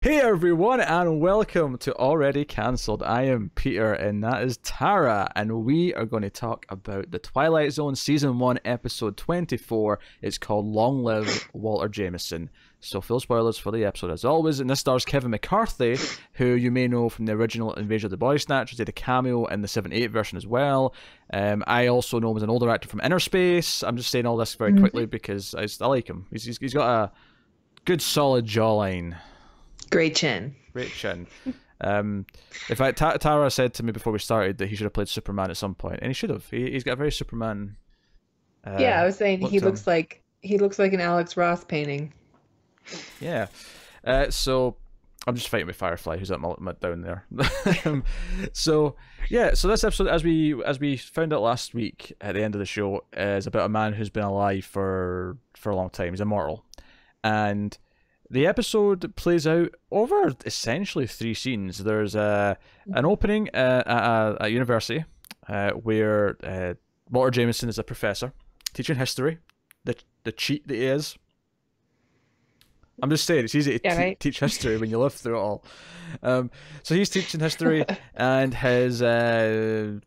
Hey everyone, and welcome to Already Cancelled. I am Peter, and that is Tara, and we are going to talk about the Twilight Zone Season 1, Episode 24. It's called Long Live Walter Jameson. So, full spoilers for the episode as always, and this stars Kevin McCarthy, who you may know from the original Invasion of the Body Snatchers. He did a cameo in the 78 version as well. I also know him as an older actor from Inner Space. I'm just saying all this very quickly because I like him. He's got a good solid jawline. Great chin. Great chin. In fact, Tara said to me before we started that he should have played Superman at some point, and he should have. He's got a very Superman. Yeah, I was saying he looks like an Alex Ross painting. Yeah. So I'm just fighting with Firefly, who's down there. So this episode, as we found out last week at the end of the show, is about a man who's been alive for a long time. He's immortal, and the episode plays out over essentially 3 scenes. There's an opening at a university where Walter Jameson is a professor teaching history, the cheat that he is. I'm just saying, it's easy to teach history when you live through it all. So he's teaching history, and his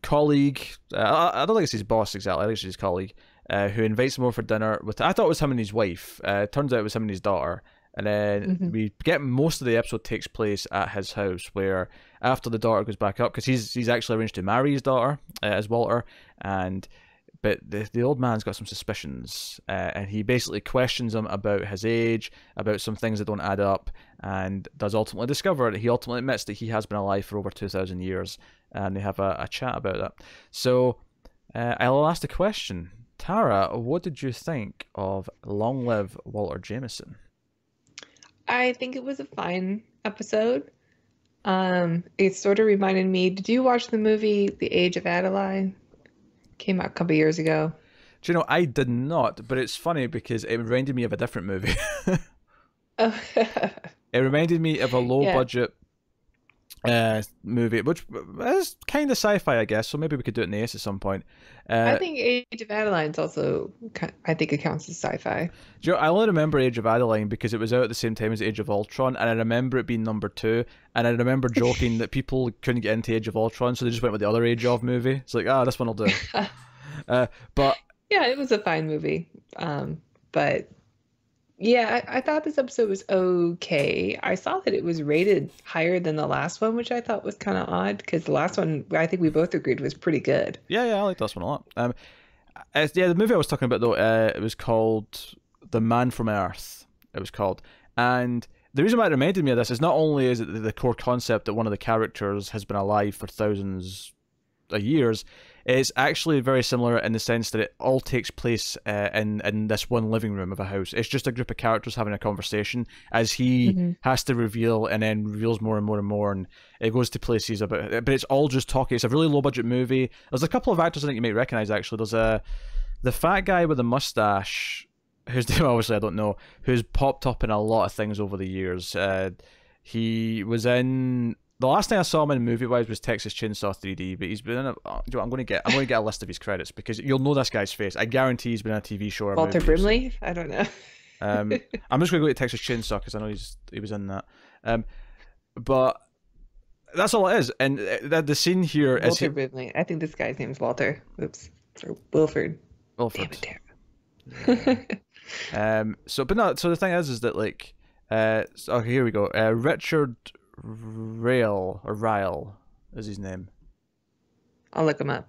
colleague, I don't think it's his boss exactly, I think it's his colleague, who invites him over for dinner. I thought it was him and his wife. Turns out it was him and his daughter. And then we get most of the episode takes place at his house, where after the daughter goes back up, because he's actually arranged to marry his daughter as Walter, but the old man's got some suspicions, and he basically questions him about his age, about some things that don't add up, and does ultimately discover that he ultimately admits that he has been alive for over 2,000 years, and they have a chat about that. So I'll ask the question, Tara, what did you think of Long Live Walter Jameson? I think it was a fine episode. It sort of reminded me, did you watch the movie The Age of Adaline? Came out a couple years ago. Do you know, I did not, but it's funny because it reminded me of a different movie. Oh. It reminded me of a low-budget movie, which is kind of sci-fi, I guess, so maybe we could do it in the Ace at some point. I think Age of Adaline's also, I think it counts as sci-fi. Do you know, I only remember Age of Adaline because it was out at the same time as Age of Ultron, and I remember it being number 2, and I remember joking that people couldn't get into Age of Ultron, so they just went with the other Age of movie. It's like, this one will do. But yeah, it was a fine movie. But yeah, I thought this episode was okay. I saw that it was rated higher than the last one, which I thought was kind of odd, because the last one, I think we both agreed, was pretty good. Yeah, I like this one a lot. The movie I was talking about, though, it was called The Man from Earth, it was called. And the reason why it reminded me of this is not only is it the core concept that one of the characters has been alive for thousands of years, it's actually very similar in the sense that it all takes place in this one living room of a house. It's just a group of characters having a conversation as he has to reveal, and then reveals more and more and more, and it goes to places about it. But it's all just talking. It's a really low budget movie. There's a couple of actors I think you might recognize actually. There's the fat guy with the mustache, whose name obviously I don't know, who's popped up in a lot of things over the years. He was in. The last thing I saw him in movie-wise was Texas Chainsaw 3D, but he's been in I'm going to get a list of his credits because you'll know this guy's face. I guarantee he's been in a TV show or a Walter movie. Brimley? I don't know. I'm just going to go to Texas Chainsaw because I know he was in that. But that's all it is. And the scene here is Walter Brimley. I think this guy's name is Walter. Oops. Or Wilford. Wilford. Damn it, Tara. So the thing is that like, okay, here we go. Richard Ryle is his name. I'll look him up.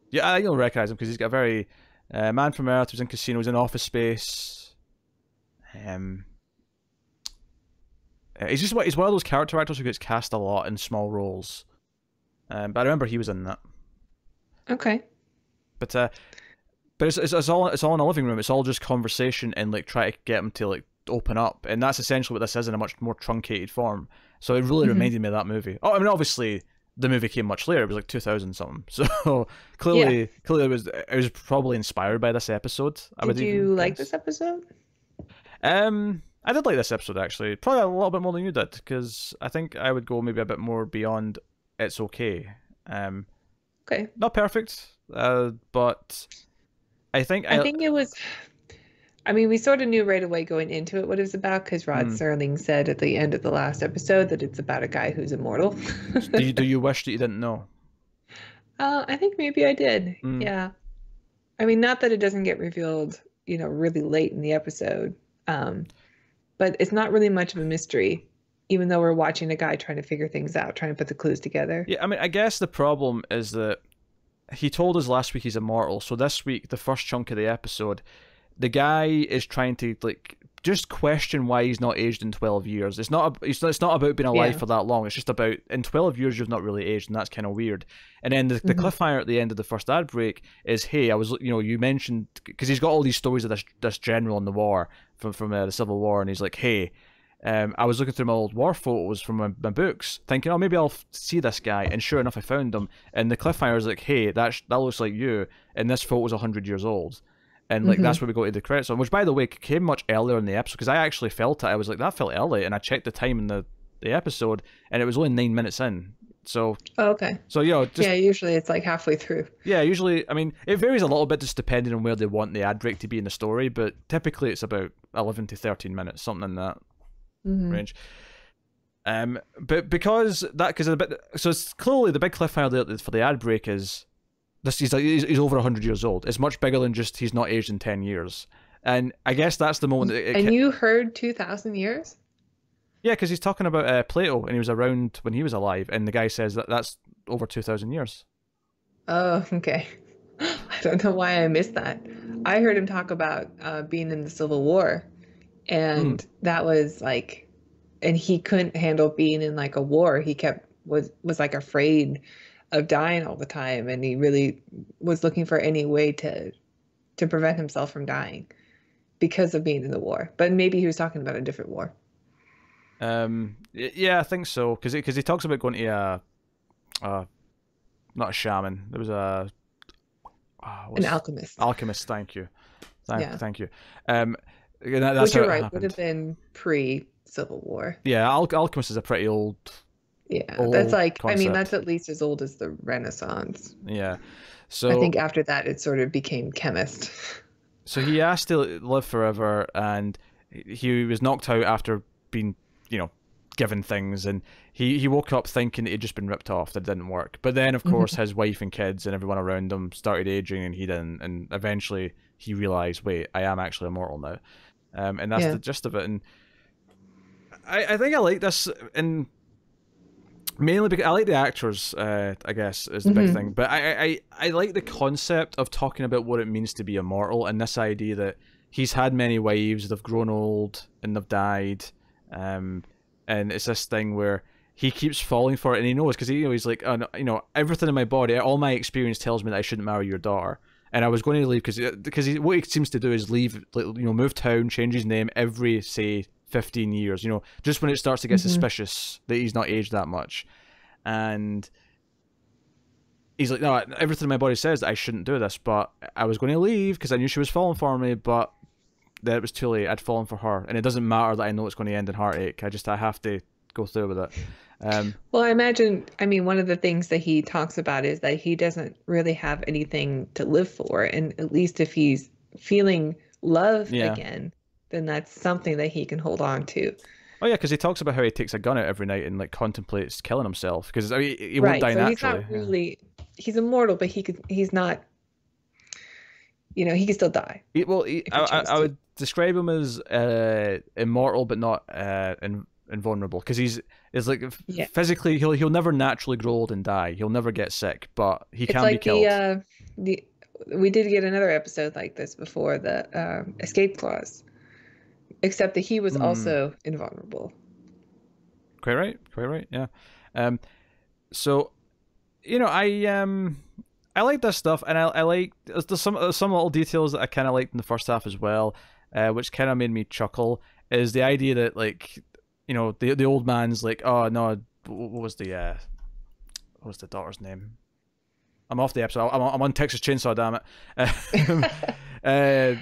Yeah, I think you'll recognize him because he's got a very Man from Earth. He was in Casino. He was in Office Space. He's one of those character actors who gets cast a lot in small roles. But I remember he was in that. Okay. But it's all in a living room. It's all just conversation and like try to get him to like open up, and that's essentially what this is in a much more truncated form. So it really reminded me of that movie. Oh, I mean, obviously the movie came much later. It was like 2000 something. So clearly it was probably inspired by this episode. Did you like this episode? I did like this episode actually. Probably a little bit more than you did, because I think I would go maybe a bit more beyond it's okay. Okay. Not perfect, but I think it was. I mean, we sort of knew right away going into it what it was about because Rod Hmm. Serling said at the end of the last episode that it's about a guy who's immortal. Do you wish that you didn't know? I think maybe I did. Mm. Yeah. I mean, not that it doesn't get revealed, really late in the episode, um, but it's not really much of a mystery, even though we're watching a guy trying to figure things out, trying to put the clues together. Yeah, I mean, I guess the problem is that he told us last week he's immortal, so this week, the first chunk of the episode, the guy is trying to like just question why he's not aged in 12 years. It's not about being alive Yeah. for that long. It's just about in 12 years you've not really aged, and that's kind of weird. And then the Hmm. cliffhanger at the end of the first ad break is, hey, I was you mentioned, because he's got all these stories of this general in the war from the Civil War, and he's like, hey. I was looking through my old war photos from my books, thinking, oh, maybe I'll see this guy. And sure enough, I found him. And the cliffhanger is like, hey, that looks like you. And this photo's 100 years old. And like Hmm. that's where we go to the credits on, which by the way came much earlier in the episode because I actually felt it. I was like, that felt early, and I checked the time in the episode, and it was only 9 minutes in. So Oh, okay. so just Yeah, usually it's like halfway through. yeah, usually I mean it varies a little bit just depending on where they want the ad break to be in the story, but typically it's about 11 to 13 minutes, something in that Hmm. range. But because a bit, so it's clearly the big cliffhanger there for the ad break is this. He's over 100 years old. It's much bigger than just he's not aged in 10 years. And I guess that's the moment. And you heard 2,000 years? Yeah, because he's talking about Plato and he was around when he was alive, and the guy says that's over 2,000 years. Oh, okay. I don't know why I missed that. I heard him talk about being in the Civil War, Hmm. and that was like, and he couldn't handle being in like a war. He was like afraid of dying all the time, and he really was looking for any way to prevent himself from dying because of being in the war. But maybe he was talking about a different war. Yeah, I think so. Because he talks about going to a not a shaman. There was a An what's alchemist. alchemist. Thank you, Yeah. thank you. That's Which how you're it right, would happened. have been pre-Civil War. Yeah, alchemist is a pretty Yeah, that's old like, I mean, that's concept. at least as old as the Renaissance. Yeah. I So think after that, it sort of became chemist. so he asked to live forever, and he was knocked out after being, you know, given things, and he woke up thinking that he'd just been ripped off. That didn't work. But then, of course, Mhm. his wife and kids and everyone around him started aging, and he didn't. And eventually, he realized, wait, I am actually immortal now. And that's Yeah. the gist of it. And I think I like this, and mainly because I like the actors. I guess is the big thing. Hmm. But I like the concept of talking about what it means to be immortal, and this idea that he's had many wives, they've grown old, and they've died. And it's this thing where he keeps falling for it, and he knows because he's like, oh, no, everything in my body, all my experience tells me that I shouldn't marry your daughter. And I was going to leave because what he seems to do is leave, like, move town, change his name every say 15 years. Just when it starts to get Hmm. suspicious that he's not aged that much, and he's like, no, everything in my body says that I shouldn't do this, but I was going to leave because I knew she was falling for me, but then it was too late. I'd fallen for her, and it doesn't matter that I know it's going to end in heartache. I have to go through with it. Well, I mean, one of the things that he talks about is that he doesn't really have anything to live for. And at least if he's feeling love Yeah. again, then that's something that he can hold on to. Oh yeah, because he talks about how he takes a gun out every night and like contemplates killing himself because I mean, he won't Right. die So he's naturally. not really, he's immortal, but he's not, he can still die Well, if he chose I to. would describe him as immortal, but not invulnerable, because is like Yeah. physically he'll never naturally grow old and die. He'll never get sick, but he It's can be like killed. the we did get another episode like this before, the escape clause, except that he was Hmm. also invulnerable. Quite right. Quite right. Yeah. Um. So, I like this stuff, and I like there's some little details that I kind of liked in the first half as well, which kind of made me chuckle. Is the idea that like, the old man's like, oh no, what was the daughter's name? I'm off the episode. I'm on Texas Chainsaw, damn it.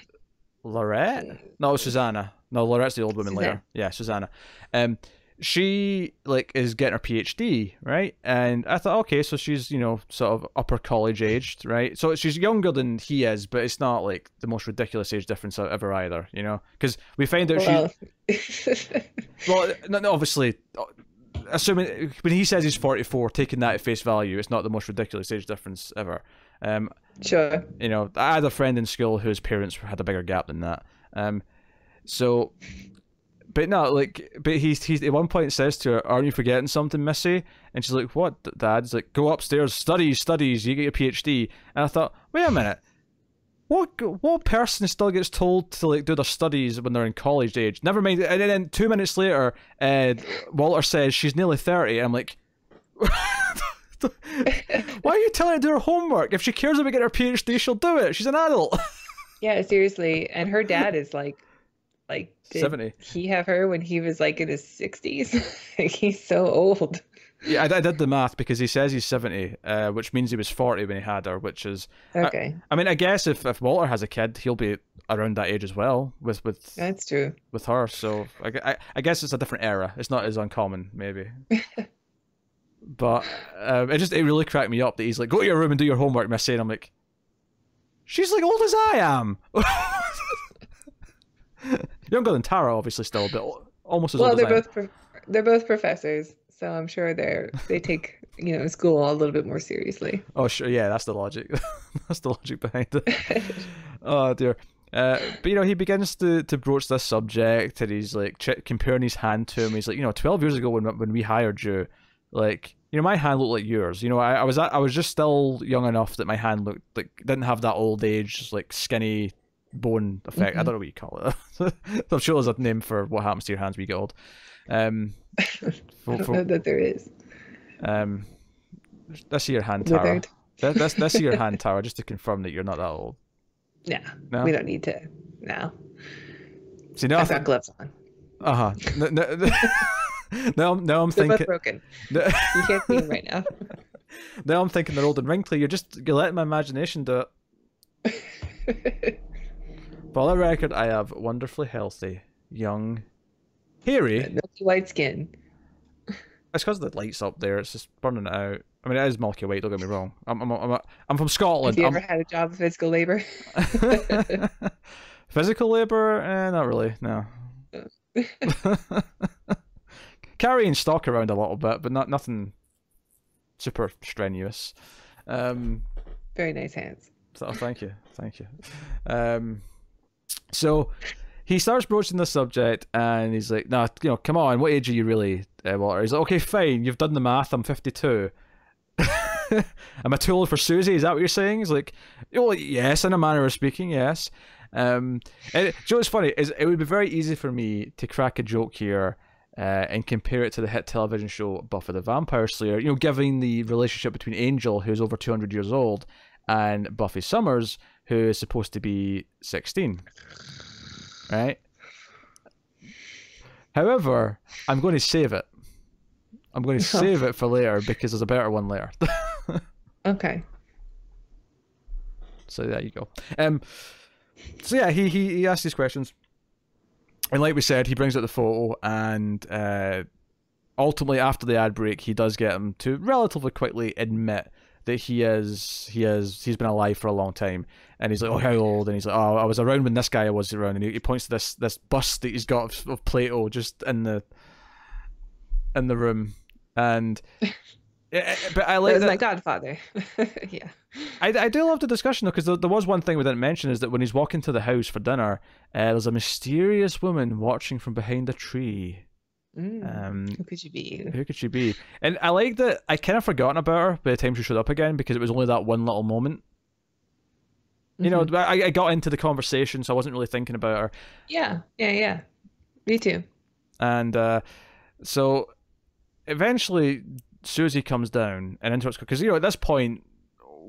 Lorette? No, Susanna. No, Lorette's the old woman Suzanne. later. Yeah, Susanna. Um, she like is getting her PhD, right? And I thought, okay, so she's, you know, sort of upper college aged, right? So she's younger than he is, but it's not like the most ridiculous age difference ever either, you know? Because we find out Well, well, no, obviously, assuming when he says he's 44, taking that at face value, it's not the most ridiculous age difference ever. sure. You know, I had a friend in school whose parents had a bigger gap than that. So, but no, like, but he's at one point says to her, "Aren't you forgetting something, Missy?" And she's like, "What, Dad?" He's like, "Go upstairs, studies. You get your PhD." And I thought, wait a minute. What person still gets told to like do their studies when they're in college age? Never mind. And then 2 minutes later, Walter says she's nearly 30. And I'm like, why are you telling her to do her homework? If she cares about getting her PhD, she'll do it. She's an adult. Yeah, seriously. And her dad is like did 70. he have her when he was like in his 60s? Like, he's so old. Yeah, I did the math because he says he's 70, which means he was 40 when he had her, which is... Okay. I mean, I guess if Walter has a kid, he'll be around that age as well with That's true. with her, so I guess it's a different era. It's not as uncommon, maybe. But it really cracked me up that he's like, go to your room and do your homework, Missy, and I'm like, she's like old as I am. Younger than Tara, obviously, still, but almost as old as I am. They're both professors, so I'm sure they take, you know, school a little bit more seriously. Oh, sure, yeah, that's the logic. That's the logic behind it. Oh, dear. But, you know, he begins to broach this subject, and he's, like, comparing his hand to him. He's like, you know, 12 years ago when we hired you, like, you know, my hand looked like yours. You know, I was just still young enough that my hand looked, like, didn't have that old age, like, skinny bone effect. I don't know what you call it. I'm sure there's a name for what happens to your hands when you get old. I don't know that there is. Let's see your hand, Tara. Let's see your hand, Tara, just to confirm that you're not that old. No, we don't need to. No. See, now I've got gloves on. Uh-huh. Now I'm They're thinking... both broken. You can't see them right now. Now I'm thinking they're old and wrinkly. You're letting my imagination do it. For the record, I have wonderfully healthy, young, hairy... Milky white skin. It's because the light's up there. It's just burning it out. I mean, it is milky white. Don't get me wrong. I'm from Scotland. Have you ever had a job of physical labor? Physical labor? Not really. No. Carrying stock around a little bit, but nothing super strenuous. Very nice hands. So thank you. So he starts broaching the subject, and he's like, "No, you know, come on. What age are you really, Walter?" He's like, "Okay, fine. You've done the math. I'm 52." Am I too old for Susie? Is that what you're saying? He's like, "Oh, yes, in a manner of speaking, yes." And you know what's funny is it would be very easy for me to crack a joke here and compare it to the hit television show Buffy the Vampire Slayer. You know, given the relationship between Angel, who's over 200 years old, and Buffy Summers, who is supposed to be 16. Right? However, I'm going to save it. I'm going to save it for later because there's a better one later. Okay. So there you go. So yeah, he asks these questions, and like we said, he brings out the photo, and ultimately after the ad break, he does get him to relatively quickly admit that he's been alive for a long time. And he's like, "Oh, how old?" And he's like, "Oh, I was around when this guy was around." And he points to this bust that he's got of Plato just in the room. And but I like that was that. my godfather. Yeah. I do love the discussion though, because there was one thing we didn't mention, is that when he's walking to the house for dinner, there's a mysterious woman watching from behind a tree. Who could she be? Who could she be? And I like that I kind of forgotten about her by the time she showed up again, because it was only that one little moment. You know, I got into the conversation, so I wasn't really thinking about her. Yeah. Me too. And so eventually Susie comes down and interrupts, because, you know, at this point,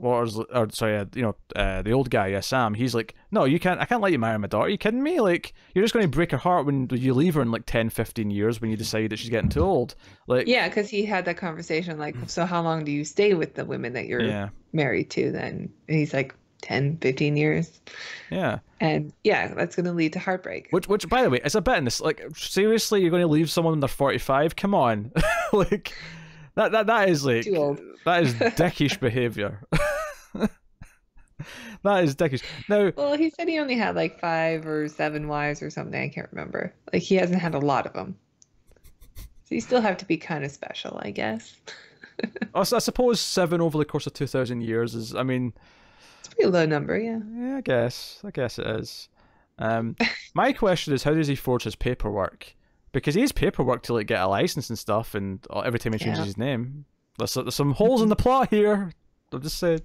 the old guy, Sam, he's like, "No, you can't. I can't let you marry my daughter. Are you kidding me? Like, you're just going to break her heart when you leave her in like 10, 15 years when you decide that she's getting too old." Like, yeah, because he had that conversation, like, so how long do you stay with the women that you're married to then? And he's like, 10, 15 years. Yeah. And yeah, that's going to lead to heartbreak. Which, by the way, is a bit in this. Like, seriously, you're going to leave someone when they're 45? Come on, like that is like Too old. that is dickish behavior. That is dickish. Now, Well, he said he only had like 5 or 7 wives or something. I can't remember. Like he hasn't had a lot of them. So you still have to be kind of special, I guess. I suppose 7 over the course of 2,000 years is. I mean, It's a pretty low number, yeah. yeah, I guess it is. My question is, how does he forge his paperwork? Because he has paperwork to like get a license and stuff, and every time he changes his name, there's some holes in the plot here. I'm just saying.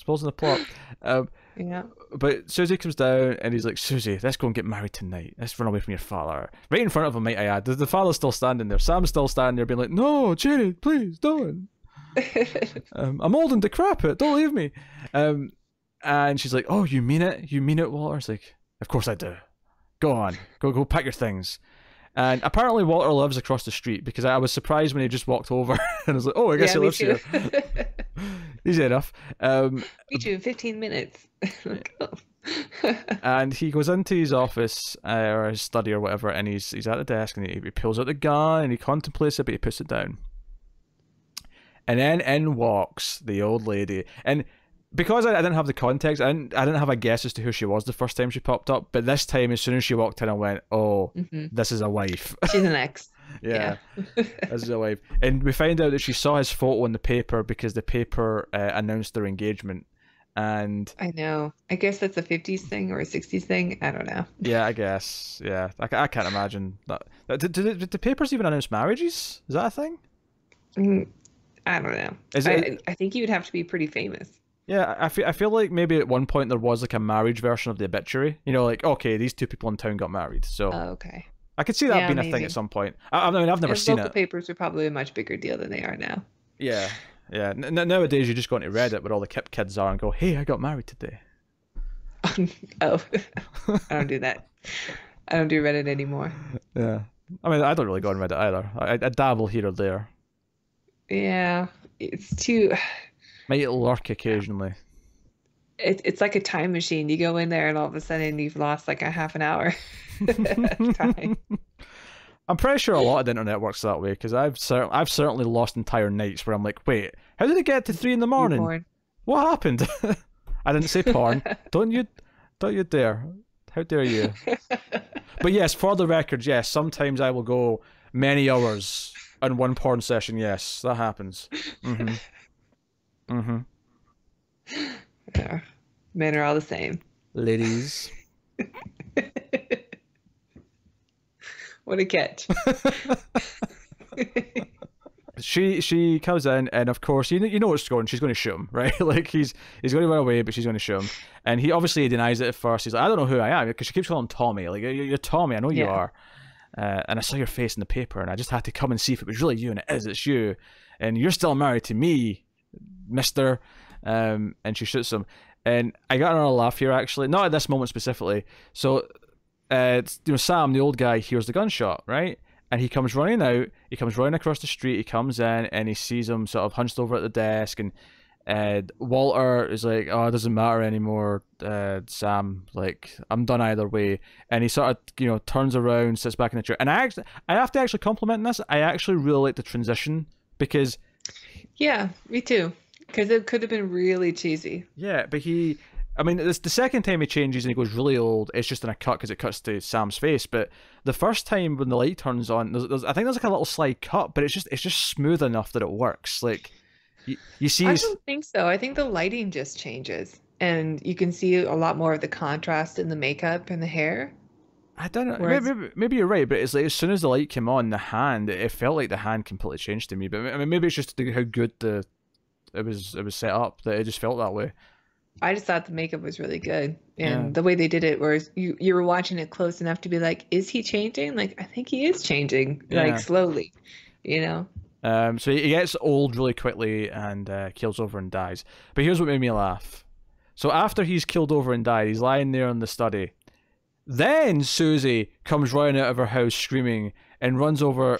Holes in the plot. Yeah. But Susie comes down and he's like, Susie, let's go and get married tonight. Let's run away from your father. Right in front of him, might I add. The father's still standing there. Sam's still standing there being like, no, Janet, please, don't. I'm old and decrepit. Don't leave me. And she's like, oh, you mean it? You mean it, Walter? It's like, of course I do. Go on. Go pack your things. And apparently Walter lives across the street, because I was surprised when he just walked over and I was like, oh, I guess he lives here. Easy enough. Meet you in 15 minutes. And he goes into his office or his study or whatever, and he's at the desk and he pulls out the gun and he contemplates it, but he puts it down. And then in walks the old lady. And because I didn't have the context, I didn't have a guess as to who she was the first time she popped up. But this time, as soon as she walked in, I went, oh, this is a wife. She's an ex. Yeah. This is a wife. And we find out that she saw his photo in the paper because the paper announced their engagement. And I know. I guess that's a 50s thing or a 60s thing. I don't know. Yeah, I guess. Yeah. I can't imagine that. Did the papers even announce marriages? Is that a thing? I don't know. I think you would have to be pretty famous. Yeah, I feel like maybe at one point there was like a marriage version of the obituary. You know, like, okay, these 2 people in town got married. So okay. I could see that being a thing at some point. I mean, I've never seen it. Local papers are probably a much bigger deal than they are now. Yeah, yeah. Nowadays, you just go into Reddit where all the hip kids are and go, hey, I got married today. Oh, I don't do that. I don't do Reddit anymore. Yeah. I mean, I don't really go on Reddit either. I dabble here or there. Yeah, it's too... Might lurk occasionally. It's like a time machine. You go in there and all of a sudden you've lost like a half an hour of time. I'm pretty sure a lot of the internet works that way, because I've certainly lost entire nights where I'm like, wait, how did it get to 3 a.m? What happened? I didn't say porn. Don't you dare. How dare you? But yes, for the record, yes, sometimes I will go many hours on one porn session. Yes, that happens. Yeah. Men are all the same. Ladies. What a catch. She comes in, and of course you know what's going. She's going to shoot him, right? Like he's going to run away, but she's going to shoot him. And he obviously denies it at first. He's like, I don't know who I am, because she keeps calling him Tommy. Like, you're Tommy, I know you are. And I saw your face in the paper, and I just had to come and see if it was really you, and it's you. And you're still married to me, mister. And she shoots him. And I got another laugh here, actually. Not at this moment specifically. So, Sam, the old guy, hears the gunshot, right? And he comes running out. He comes running across the street. He comes in, and he sees him sort of hunched over at the desk. And Walter is like, oh, it doesn't matter anymore, Sam. Like, I'm done either way. And he sort of, turns around, sits back in the chair. And I have to actually compliment this. I actually really like the transition, because... Yeah, me too. Because it could have been really cheesy. Yeah, but the second time he changes and he goes really old, it's just in a cut because it cuts to Sam's face. But the first time when the light turns on, I think there's like a little slide cut, but it's just smooth enough that it works. Like, you see... I don't think so. I think the lighting just changes. And you can see a lot more of the contrast in the makeup and the hair. I don't know. Maybe you're right, but it's like as soon as the light came on, the hand, it felt like the hand completely changed to me. But I mean, maybe it's just how good it was set up that it just felt that way. I just thought the makeup was really good, and the way they did it, whereas you were watching it close enough to be like, is he changing? Like, I think he is changing, like slowly, So he gets old really quickly and keels over and dies. But here's what made me laugh. So after he's killed over and died, he's lying there in the study, Then Susie comes running out of her house screaming and runs over,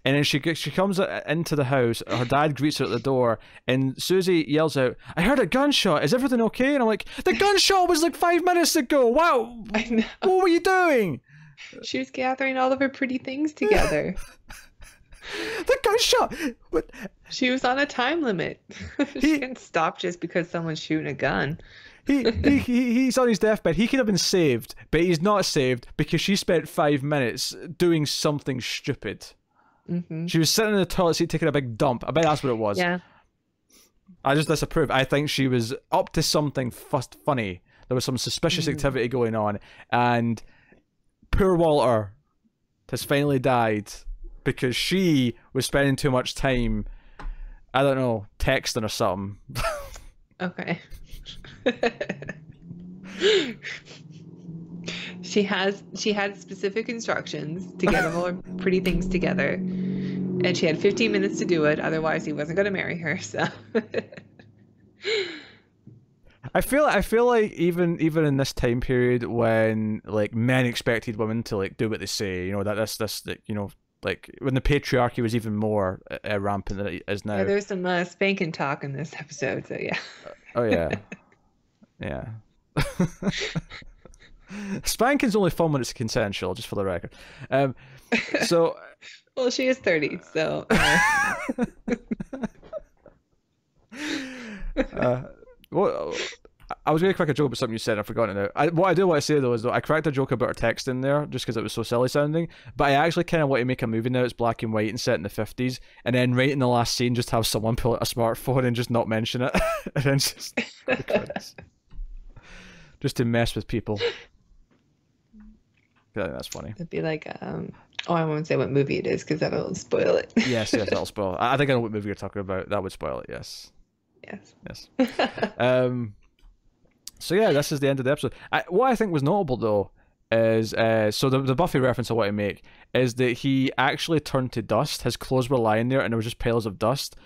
and then she comes into the house. Her dad greets her at the door, and Susie yells out, "I heard a gunshot. Is everything okay?" And I'm like, "The gunshot was like 5 minutes ago. Wow, I know. what were you doing?" She was gathering all of her pretty things together. The gunshot. What? She was on a time limit. She didn't stop just because someone's shooting a gun. He's on his deathbed. He could have been saved, but he's not saved because she spent 5 minutes doing something stupid. Mm-hmm. She was sitting in the toilet seat taking a big dump. I bet that's what it was. Yeah. I just disapprove. I think she was up to something funny. There was some suspicious activity going on, and poor Walter has finally died because she was spending too much time, I don't know, texting or something. Okay. She had specific instructions to get all her pretty things together, and she had 15 minutes to do it. Otherwise, he wasn't going to marry her. So. I feel like even in this time period when like men expected women to like do what they say, you know, that's you know, like when the patriarchy was even more rampant than it is now. Yeah, there's some spanking talk in this episode, so yeah. Oh yeah, yeah. Spanking's only fun when it's consensual, just for the record. So. Well, she is 30, so. Well, I was going to crack a joke about something you said, and I've forgotten it now. What I do want to say, though, is I cracked a joke about her text in there just because it was so silly sounding, but I actually kind of want to make a movie now that's black and white and set in the 50s, and then right in the last scene just have someone pull out a smartphone and just not mention it, and then just just to mess with people. I think that's funny. It'd be like, I won't say what movie it is because that'll spoil it. Yes, that'll spoil it. I think I know what movie you're talking about. That would spoil it, yes. Yes. So yeah, this is the end of the episode. What I think was notable though is so the Buffy reference I want to make is that he actually turned to dust. His clothes were lying there and there were just piles of dust,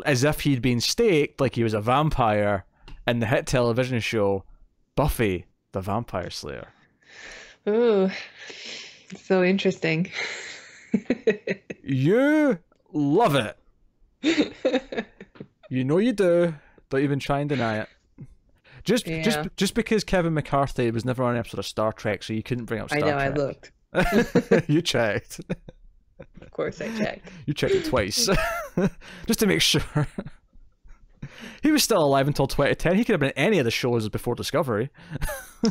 as if he'd been staked like he was a vampire in the hit television show Buffy the Vampire Slayer. Ooh, so interesting. You love it. You know you do. Don't even try and deny it. Just because Kevin McCarthy was never on an episode of Star Trek, so you couldn't bring up Star Trek. I looked. You checked. Of course I checked. You checked it twice. Just to make sure. He was still alive until 2010. He could have been in any of the shows before Discovery.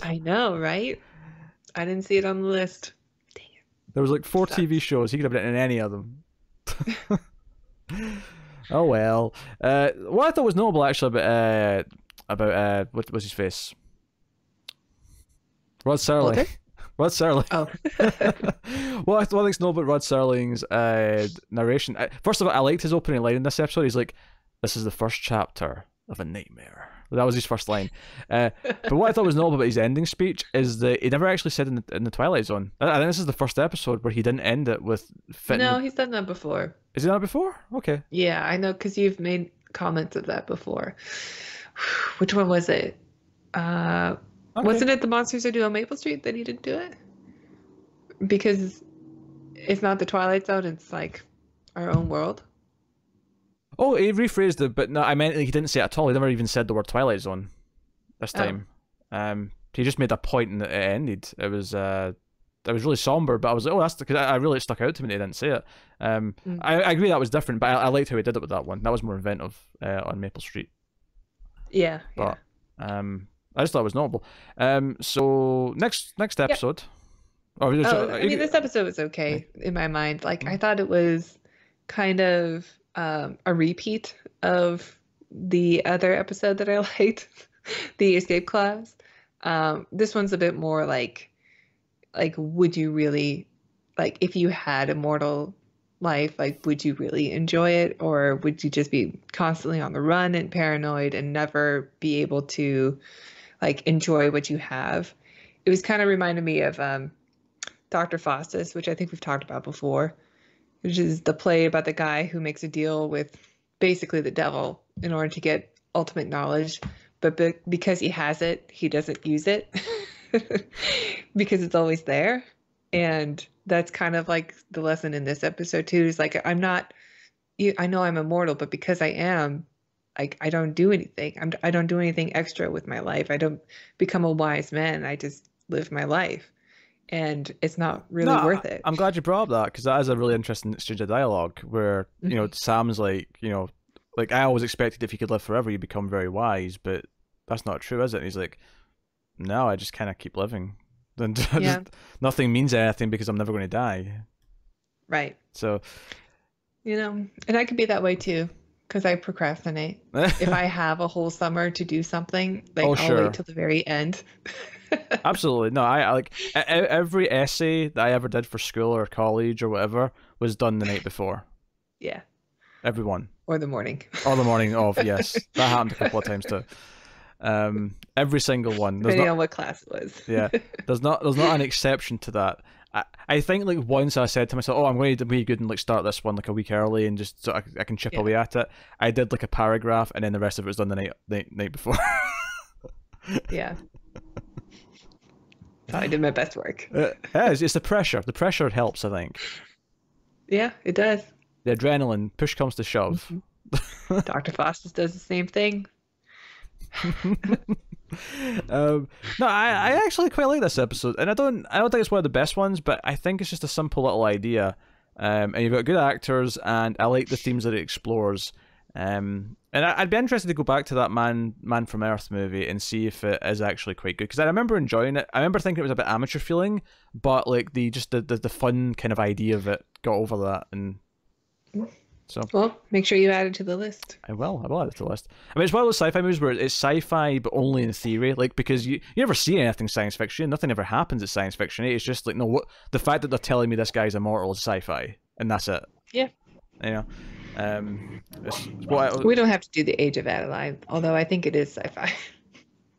I know, right? I didn't see it on the list. Dang it. There was like 4 TV shows. He could have been in any of them. Oh well. What I thought was notable actually about what was his face? Rod Serling. Walter? Rod Serling. Oh. Well, I think's notable about Rod Serling's narration. First of all, I liked his opening line in this episode. He's like, "This is the first chapter of a nightmare." That was his first line. But what I thought was notable about his ending speech is that he never actually said in the Twilight Zone. I think this is the first episode where he didn't end it with fitting. No, he's done that before. Is he done it before? Okay. Yeah, I know because you've made comments of that before. Which one was it? Okay. Wasn't it the Monsters Are Due on Maple Street that he didn't do it? Because it's not the Twilight Zone, it's like our own world. Oh, he rephrased it, but no, I meant he didn't say it at all. He never even said the word Twilight Zone this time. He just made a point and it ended. It was really somber, but I was like, oh, that's because I really stuck out to me that he didn't say it. I agree that was different, but I liked how he did it with that one. That was more inventive on Maple Street. Yeah. But I just thought it was notable. So next episode. Yep. This episode was okay in my mind. Like I thought it was kind of a repeat of the other episode that I liked, the escape class. This one's a bit more like would you really, like, if you had immortal life, like, would you really enjoy it, or would you just be constantly on the run and paranoid and never be able to like enjoy what you have? It was kind of reminded me of Dr. Faustus, which I think we've talked about before, which is the play about the guy who makes a deal with basically the devil in order to get ultimate knowledge, but because he has it, he doesn't use it. because it's always there. And that's kind of like the lesson in this episode too, is like, I'm not, I know I'm immortal, but because I am, I don't do anything. I don't do anything extra with my life. I don't become a wise man. I just live my life. And it's not really No, worth it. I'm glad you brought up that, because that is a really interesting exchange of dialogue where, you know, Sam's like, you know, like, I always expected if you could live forever, you become very wise, but that's not true, is it? And he's like, no, I just kind of keep living. And Yeah. nothing means anything because I'm never going to die. Right. So, You know, and I could be that way too, because I procrastinate. If I have a whole summer to do something, like Oh, I'll sure. wait till the very end. Absolutely. No, I like every essay that I ever did for school or college or whatever was done the night before. Yeah. Everyone. Or the morning. Or the morning of, yes. That happened a couple of times too. Every single one. Depending on what class it was. Yeah. There's not an exception to that. I think like once I said to myself, oh, I'm going to be good and like start this one like a week early and just so I can chip away at it. I did like a paragraph and then the rest of it was done the night before. Yeah. So I did my best work. Yeah, it's the pressure. The pressure helps, I think. Yeah, it does. The adrenaline, push comes to shove. Dr. Faustus does the same thing. No, I actually quite like this episode, and I don't think it's one of the best ones, but I think it's just a simple little idea. And you've got good actors, and I like the themes that it explores. And I'd be interested to go back to that Man from Earth movie and see if it is actually quite good, because I remember enjoying it. I remember thinking it was a bit amateur feeling, but like the fun kind of idea of it got over that, and so. Well, make sure you add it to the list. I will add it to the list. I mean, it's one of those sci-fi movies where it's sci-fi, but only in theory, like, because you never see anything science fiction, nothing ever happens at science fiction. It's just like, no, what the fact that they're telling me this guy's immortal is sci-fi, and that's it. Yeah. You know. We don't have to do the Age of Adaline, although I think it is sci-fi.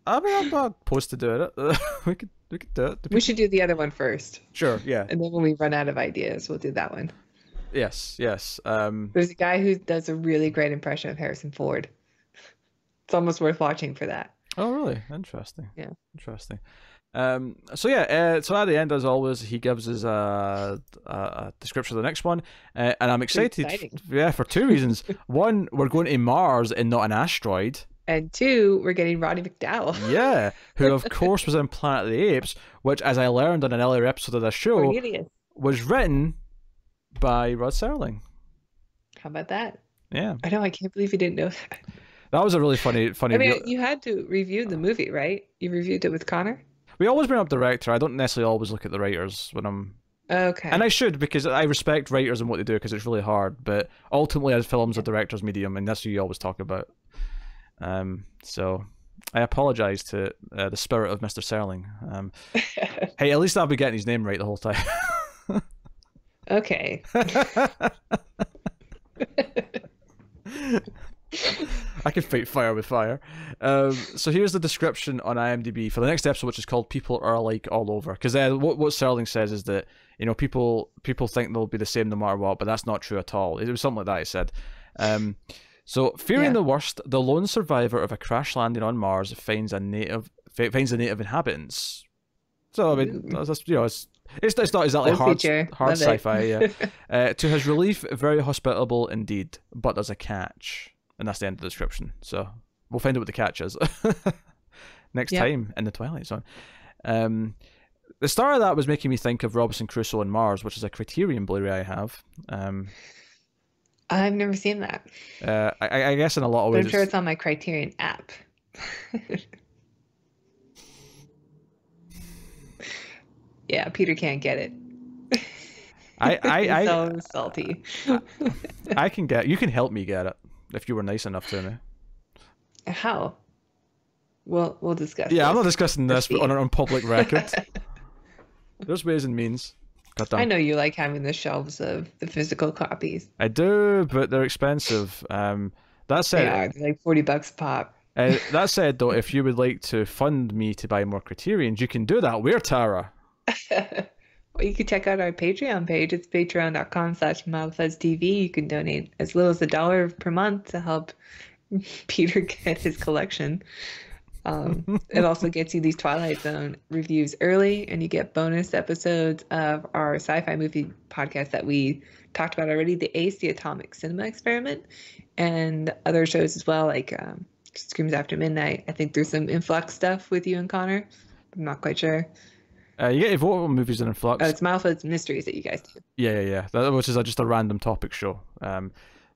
I mean, I'm not opposed to doing it. we could do it. We should do the other one first. Sure, yeah. And then when we run out of ideas, we'll do that one. Yes. There's a guy who does a really great impression of Harrison Ford. It's almost worth watching for that. Oh, really? Interesting. Yeah. Interesting. So at the end, as always, he gives us a description of the next one, and I'm excited. Yeah, for two reasons. One, we're going to Mars and not an asteroid. And two, we're getting Roddy McDowall. Yeah, who of course was in Planet of the Apes, which, as I learned on an earlier episode of the show, Cornelius. Was written by Rod Serling. How about that? Yeah. I know. I can't believe you didn't know that. That was a really funny. I mean, you had to review the movie, right? You reviewed it with Connor. We always bring up director. I don't necessarily always look at the writers when I'm. Okay. And I should, because I respect writers and what they do, because it's really hard. But ultimately, as film's a director's medium, and that's who you always talk about. So I apologize to the spirit of Mr. Serling. Hey, at least I'll be getting his name right the whole time. Okay. I can fight fire with fire. So here's the description on IMDb for the next episode, which is called "People Are Alike All Over." Because what Serling says is that, you know, people think they'll be the same no matter what, but that's not true at all. It was something like that he said. So fearing the worst, the lone survivor of a crash landing on Mars finds the native inhabitants. So I mean, that's, you know, it's not exactly hard sci-fi. Yeah. To his relief, very hospitable indeed, but there's a catch. And that's the end of the description. So we'll find out what the catch is next time in the Twilight Zone. The start of that was making me think of Robinson Crusoe on Mars, which is a Criterion Blu-ray I have. I've never seen that. I guess in a lot of ways. I'm sure it's on my Criterion app. Yeah, Peter can't get it. I so salty. You can help me get it if you were nice enough to me. How? We'll discuss. Yeah, I'm not discussing this on public record. There's ways and means. I know you like having the shelves of the physical copies. I do, but they're expensive. That said, they are. They're like $40 a pop. That said, though, if you would like to fund me to buy more Criterions, you can do that. Where, Tara? Well, you can check out our Patreon page. It's patreon.com/MildFuzzTV. You can donate as little as $1 per month to help Peter get his collection. It also gets you these Twilight Zone reviews early, and you get bonus episodes of our sci-fi movie podcast that we talked about already, The Ace, the Atomic Cinema Experiment, and other shows as well, like Screams After Midnight. I think there's some Influx stuff with you and Connor. I'm not quite sure. You get to vote on movies in Influx. Oh, it's Milefoot's Mysteries that you guys do. Yeah. Which is just a random topic show.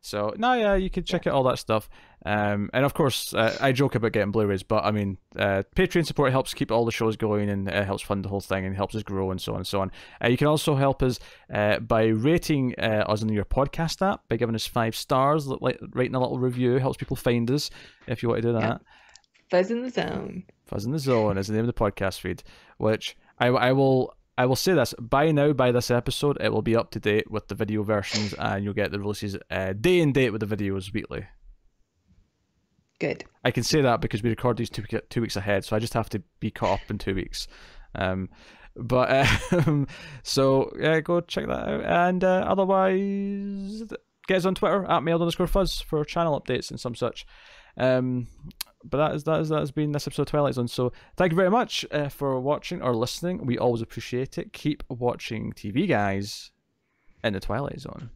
So no, yeah, you can check out all that stuff. And of course, I joke about getting Blu-rays, but I mean, Patreon support helps keep all the shows going, and helps fund the whole thing, and helps us grow, and so on and so on. You can also help us by rating us in your podcast app, by giving us 5 stars, like writing a little review. Helps people find us if you want to do that. Yep. Fuzz in the Zone. Fuzz in the Zone is the name of the podcast feed, which I will say this, by this episode, it will be up to date with the video versions, and you'll get the releases day and date with the videos weekly. Good. I can say that because we record these 2 weeks ahead, so I just have to be caught up in 2 weeks. So yeah, go check that out, and otherwise, get us on Twitter at @mailed_fuzz for channel updates and some such. But that has been this episode of Twilight Zone. So thank you very much for watching or listening. We always appreciate it. Keep watching TV, guys, in the Twilight Zone.